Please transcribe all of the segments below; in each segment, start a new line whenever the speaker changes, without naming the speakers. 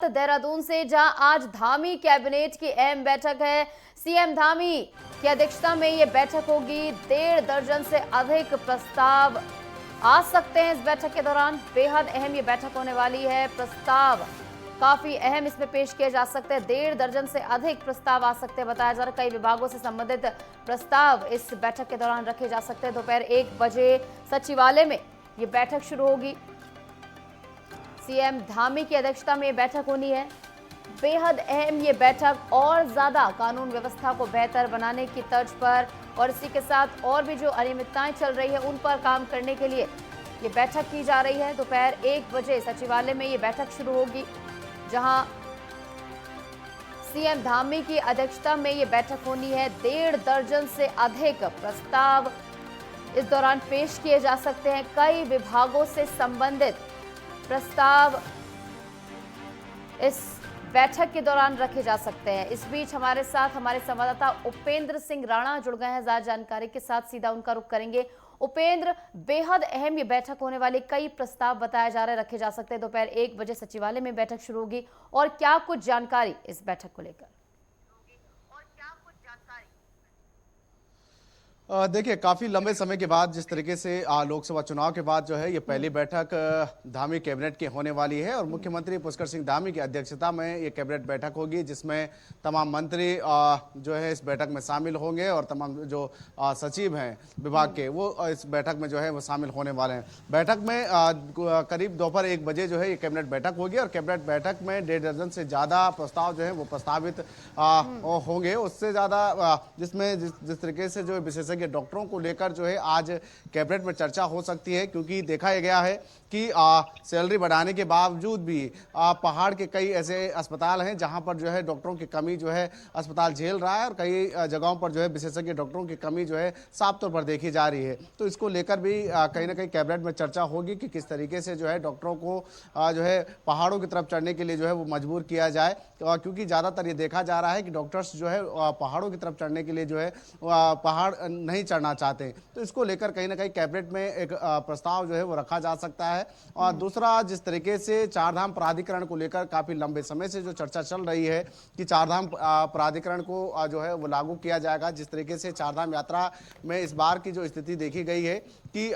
देहरादून से, जहां आज धामी कैबिनेट की अहम बैठक है। सीएम धामी की अध्यक्षता में ये बैठक होगी। 1.5 दर्जन से अधिक प्रस्ताव आ सकते हैं इस बैठक के दौरान। बेहद अहम ये बैठक होने वाली है। प्रस्ताव काफी अहम इसमें पेश किए जा सकते हैं। 1.5 दर्जन से अधिक प्रस्ताव आ सकते हैं। बताया जा रहा है कई विभागों से संबंधित प्रस्ताव इस बैठक के दौरान रखे जा सकते हैं। दोपहर 1 बजे सचिवालय में ये बैठक शुरू होगी। सीएम धामी की अध्यक्षता में बैठक होनी है। बेहद अहम ये बैठक और ज्यादा कानून व्यवस्था को बेहतर बनाने की तर्ज पर और इसी के साथ और भी जो अनियमितताएं चल रही है उन पर काम करने के लिए ये बैठक की जा रही है। दोपहर 1 बजे सचिवालय में ये बैठक शुरू होगी, जहां सीएम धामी की अध्यक्षता में ये बैठक होनी है। 1.5 दर्जन से अधिक प्रस्ताव इस दौरान पेश किए जा सकते हैं। कई विभागों से संबंधित प्रस्ताव इस बैठक के दौरान रखे जा सकते हैं। इस बीच हमारे साथ हमारे संवाददाता उपेंद्र सिंह राणा जुड़ गए हैं ज्यादा जानकारी के साथ। सीधा उनका रुख करेंगे। उपेंद्र, बेहद अहम ये बैठक होने वाली, कई प्रस्ताव बताए जा रहे रखे जा सकते हैं। दोपहर 1 बजे सचिवालय में बैठक शुरू होगी और क्या कुछ जानकारी इस बैठक को लेकर?
देखिए, काफ़ी लंबे समय के बाद जिस तरीके से लोकसभा चुनाव के बाद जो है ये पहली बैठक धामी कैबिनेट की होने वाली है और मुख्यमंत्री पुष्कर सिंह धामी की अध्यक्षता में ये कैबिनेट बैठक होगी, जिसमें तमाम मंत्री जो है इस बैठक में शामिल होंगे और तमाम जो सचिव हैं विभाग के वो इस बैठक में जो है वो शामिल होने वाले हैं। बैठक में करीब दोपहर 1 बजे जो है ये कैबिनेट बैठक होगी और कैबिनेट बैठक में 1.5 दर्जन से ज़्यादा प्रस्ताव जो है वो प्रस्तावित होंगे। उससे ज़्यादा जिसमें जिस तरीके से जो विशेषज्ञ डॉक्टरों को लेकर जो है आज कैबिनेट में चर्चा हो सकती है, क्योंकि देखा गया है कि सैलरी बढ़ाने के बावजूद भी पहाड़ के कई ऐसे अस्पताल हैं जहां पर जो है डॉक्टरों की कमी जो है अस्पताल झेल रहा है और कई जगहों पर जो है विशेषज्ञ डॉक्टरों की कमी जो है साफ तौर पर देखी जा रही है। तो इसको लेकर भी कहीं ना कहीं कैबिनेट में चर्चा होगी कि किस तरीके से जो है डॉक्टरों को जो है पहाड़ों की तरफ चढ़ने के लिए जो है वो मजबूर किया जाए, क्योंकि ज़्यादातर ये देखा जा रहा है कि डॉक्टर्स जो है पहाड़ों की तरफ चढ़ने के लिए जो है पहाड़ नहीं चढ़ना चाहते। तो इसको लेकर कहीं ना कहीं कैबिनेट में एक प्रस्ताव जो है वो रखा जा सकता है। और दूसरा, जिस तरीके से चारधाम प्राधिकरण को लेकर काफी लंबे समय से जो चर्चा चल रही है कि चारधाम प्राधिकरण को जो है वो लागू किया जाएगा। जिस तरीके से चारधाम यात्रा में इस बार की जो स्थिति देखी गई है कि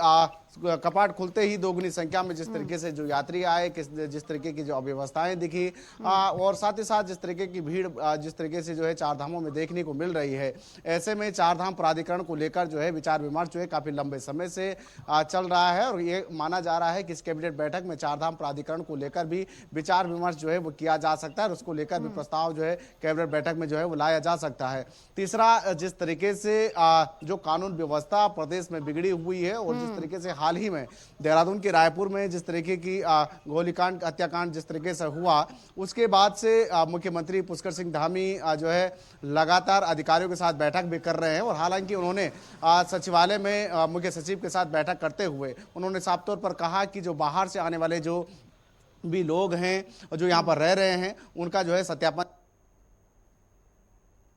कपाट खुलते ही दोगुनी संख्या में जिस तरीके से जो यात्री आए, जिस तरीके की जो अव्यवस्थाएं दिखी और साथ ही साथ जिस तरीके की भीड़ जिस तरीके से जो है चारधामों में देखने को मिल रही है, ऐसे में चारधाम प्राधिकरण को लेकर जो है विचार विमर्श जो है काफी लंबे समय से चल रहा है और ये माना जा रहा है कि इस कैबिनेट बैठक में चारधाम प्राधिकरण को लेकर भी विचार विमर्श जो है वो किया जा सकता है और उसको लेकर भी प्रस्ताव जो है कैबिनेट बैठक में जो है वो लाया जा सकता है। तीसरा, जिस तरीके से जो कानून व्यवस्था प्रदेश में बिगड़ी हुई है और जिस तरीके से हाल ही में देहरादून के रायपुर में जिस तरीके की गोलीकांड हत्याकांड जिस तरीके से हुआ, उसके बाद से मुख्यमंत्री पुष्कर सिंह धामी जो है लगातार अधिकारियों के साथ बैठक भी कर रहे हैं और हालांकि उन्होंने सचिवालय में मुख्य सचिव के साथ बैठक करते हुए उन्होंने साफ तौर पर कहा कि जो बाहर से आने वाले जो भी लोग हैं और जो यहाँ पर रह रहे हैं उनका जो है सत्यापन,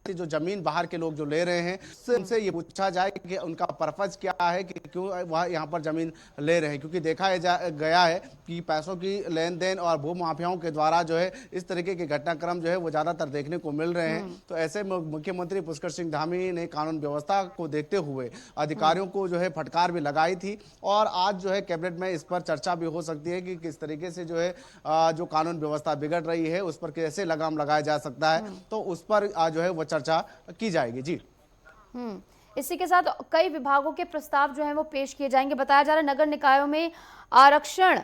जो जमीन बाहर के लोग जो ले रहे हैं उनसे ये पूछा जाए कि उनका पर्पज क्या है कि क्यों वह यहाँ पर जमीन ले रहे हैं, क्योंकि देखा गया है कि पैसों की लेन देन और भू माफियाओं के द्वारा जो है इस तरीके के घटनाक्रम जो है वो ज्यादातर देखने को मिल रहे हैं। तो ऐसे मुख्यमंत्री पुष्कर सिंह धामी ने कानून व्यवस्था को देखते हुए अधिकारियों को जो है फटकार भी लगाई थी और आज जो है कैबिनेट में इस पर चर्चा भी हो सकती है कि किस तरीके से जो है जो कानून व्यवस्था बिगड़ रही है उस पर कैसे लगाम लगाया जा सकता है, तो उस पर जो है वो चर्चा की जाएगी। जी,
इसी के साथ कई विभागों के प्रस्ताव जो हैं वो पेश किए जाएंगे। बताया जा रहा है नगर निकायों में आरक्षण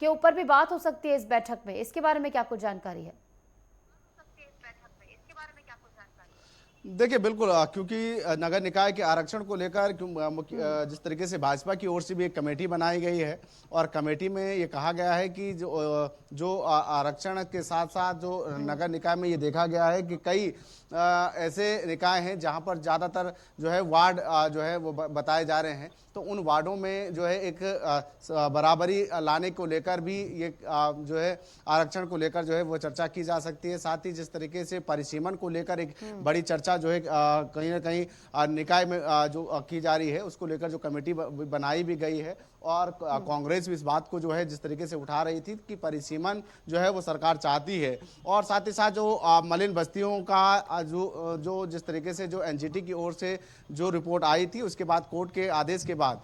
के ऊपर भी बात हो सकती है इस बैठक में। इसके बारे में क्या कुछ जानकारी है?
देखिए, बिल्कुल, क्योंकि नगर निकाय के आरक्षण को लेकर जिस तरीके से भाजपा की ओर से भी एक कमेटी बनाई गई है और कमेटी में ये कहा गया है कि जो आरक्षण के साथ साथ जो नगर निकाय में ये देखा गया है कि कई ऐसे निकाय हैं जहां पर ज़्यादातर जो है वार्ड जो है वो बताए जा रहे हैं, तो उन वार्डों में जो है एक बराबरी लाने को लेकर भी ये जो है आरक्षण को लेकर जो है वो चर्चा की जा सकती है। साथ ही जिस तरीके से परिसीमन को लेकर एक बड़ी चर्चा जो है कहीं ना कहीं निकाय में जो की जा रही है उसको लेकर जो कमेटी बनाई भी गई है और कांग्रेस भी इस बात को जो है जिस तरीके से उठा रही थी कि परिसीमन जो है वो सरकार चाहती है। और साथ ही साथ जो मलिन बस्तियों का जो जिस तरीके से जो एनजीटी की ओर से जो रिपोर्ट आई थी, उसके बाद कोर्ट के आदेश के बाद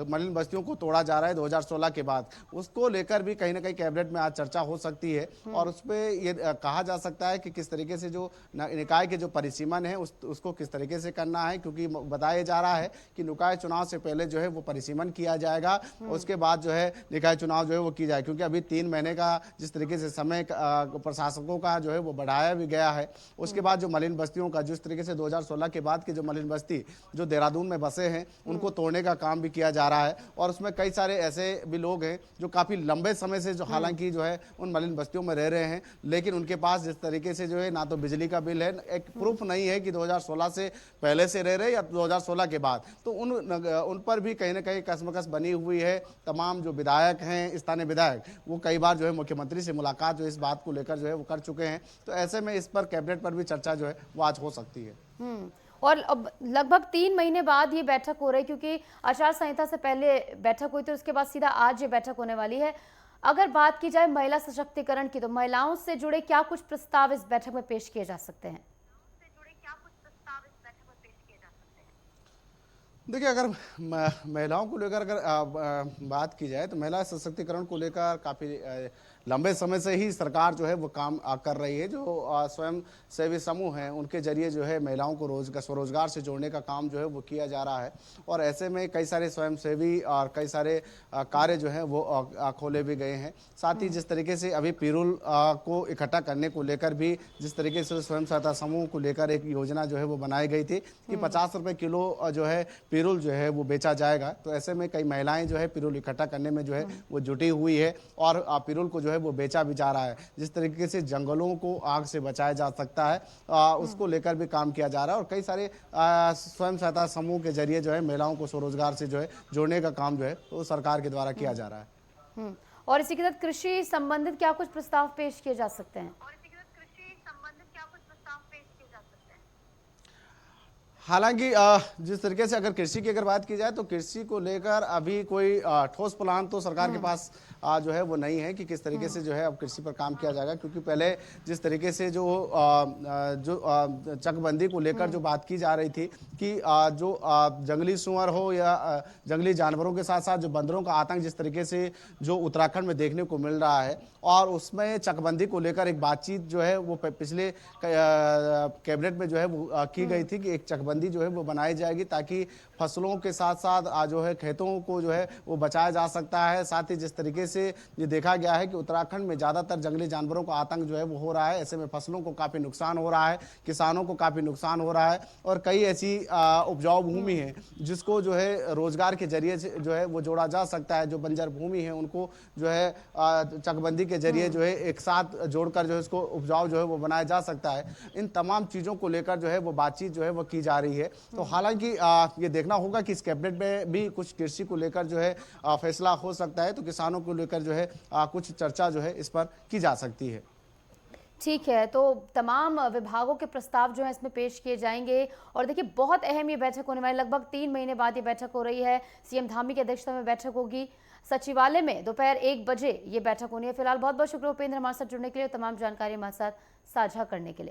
मलिन बस्तियों को तोड़ा जा रहा है 2016 के बाद, उसको लेकर भी कहीं ना कहीं कैबिनेट में आज चर्चा हो सकती है। और उस पर ये कहा जा सकता है कि किस तरीके से जो निकाय के जो परिसीमन है उसको किस तरीके से करना है, क्योंकि बताया जा रहा है कि निकाय चुनाव से पहले जो है वो परिसीमन किया जाएगा, उसके बाद जो है निकाय चुनाव जो है वो की जाए, क्योंकि अभी 3 महीने का जिस तरीके से समय प्रशासकों का जो है वो बढ़ाया भी गया है। उसके बाद जो मलिन बस्तियों का जिस तरीके से 2016 के बाद के जो मलिन बस्ती जो देहरादून में बसे हैं उनको तोड़ने का काम भी किया जा रहा है। और उसमें कई सारे ऐसे भी लोग हैं जो काफी लंबे समय से जो हालांकि जो है उन मलिन बस्तियों में रह रहे हैं, लेकिन उनके पास जिस तरीके से जो है ना तो बिजली का बिल है, एक प्रूफ नहीं है कि 2016 से पहले से रह रहे या 2016 के बाद, तो उन पर भी कहीं ना कहीं कसमकस बनी हुई है। तमाम जो विधायक हैं, स्थानीय विधायक, वो कई बार जो है मुख्यमंत्री से मुलाकात जो इस बात को लेकर जो है वो कर चुके हैं। तो ऐसे में इस पर कैबिनेट पर भी चर्चा जो है वो आज हो सकती है।
और अब लगभग 3 महीने बाद ये बैठक हो रही है, क्योंकि आचार संहिता से पहले बैठक हुई थी, उसके बाद सीधा आज ये बैठक होने वाली है। अगर बात की जाए महिला सशक्तिकरण की, तो महिलाओं से जुड़े क्या कुछ प्रस्ताव इस बैठक में पेश किए जा सकते हैं?
देखिए, अगर महिलाओं को लेकर अगर बात की जाए तो महिला सशक्तिकरण को लेकर काफ़ी लंबे समय से ही सरकार जो है वो काम कर रही है। जो स्वयं सेवी समूह हैं उनके जरिए जो है महिलाओं को स्वरोजगार से जोड़ने का काम जो है वो किया जा रहा है। और ऐसे में कई सारे स्वयं सेवी और कई सारे कार्य जो है वो खोले भी गए हैं। साथ ही जिस तरीके से अभी पिरूल को इकट्ठा करने को लेकर भी जिस तरीके से स्वयं सहायता समूह को लेकर एक योजना जो है वो बनाई गई थी कि 50 रुपये किलो जो है पिरूल जो है वो बेचा जाएगा। तो ऐसे में कई महिलाएं जो है पिरूल इकट्ठा करने में जो है वो जुटी हुई है और पिरूल को जो है वो बेचा भी जा रहा है। जिस तरीके से जंगलों को आग से बचाया जा सकता है उसको लेकर भी काम किया जा रहा है। और कई सारे स्वयं सहायता समूह के जरिए जो है महिलाओं को स्वरोजगार से जो है जोड़ने का काम जो है वो सरकार के द्वारा किया जा रहा है।
और इसी के साथ कृषि संबंधित क्या कुछ प्रस्ताव पेश किए जा सकते हैं?
हालांकि जिस तरीके से अगर कृषि की अगर बात की जाए तो कृषि को लेकर अभी कोई ठोस प्लान तो सरकार के पास जो है वो नहीं है कि किस तरीके से जो है अब कृषि पर काम किया जाएगा। क्योंकि पहले जिस तरीके से जो चकबंदी को लेकर जो बात की जा रही थी कि जो जंगली सुअर हो या जंगली जानवरों के साथ साथ जो बंदरों का आतंक जिस तरीके से जो उत्तराखंड में देखने को मिल रहा है, और उसमें चकबंदी को लेकर एक बातचीत जो है वो पिछले कैबिनेट में जो है वो की गई थी कि एक चकबंदी जो है वो बनाई जाएगी ताकि फसलों के साथ साथ जो है खेतों को जो है वो बचाया जा सकता है। साथ ही जिस तरीके से ये देखा गया है कि उत्तराखंड में ज़्यादातर जंगली जानवरों का आतंक जो है वो हो रहा है, ऐसे में फसलों को काफ़ी नुकसान हो रहा है, किसानों को काफ़ी नुकसान हो रहा है। और कई ऐसी उपजाऊ भूमि है जिसको जो है रोजगार के जरिए से जो है वो जोड़ा जा सकता है। जो बंजर भूमि है उनको जो है चकबंदी के जरिए जो है एक साथ जोड़कर जो है इसको उपजाऊ जो है वो बनाया जा सकता है। इन तमाम चीज़ों को लेकर जो है वो बातचीत जो है वो की जा रही है। तो हालांकि ये देखना होगा कि इस कैबिनेट में भी कुछ कृषि को लेकर जो है फैसला हो सकता है, तो किसानों को लेकर जो है कुछ चर्चा जो है इस पर की जा सकती है।
ठीक है, तो तमाम विभागों के प्रस्ताव जो है इसमें पेश किए जाएंगे। और देखिए, बहुत अहम ये बैठक होने वाली, लगभग 3 महीने बाद ये बैठक हो रही है। सीएम धामी की अध्यक्षता में बैठक होगी सचिवालय में दोपहर 1 बजे ये बैठक होनी है। फिलहाल बहुत बहुत शुक्रिया उपेंद्र हमारे साथ जुड़ने के लिए, तमाम जानकारी हमारे साथ साझा करने के लिए।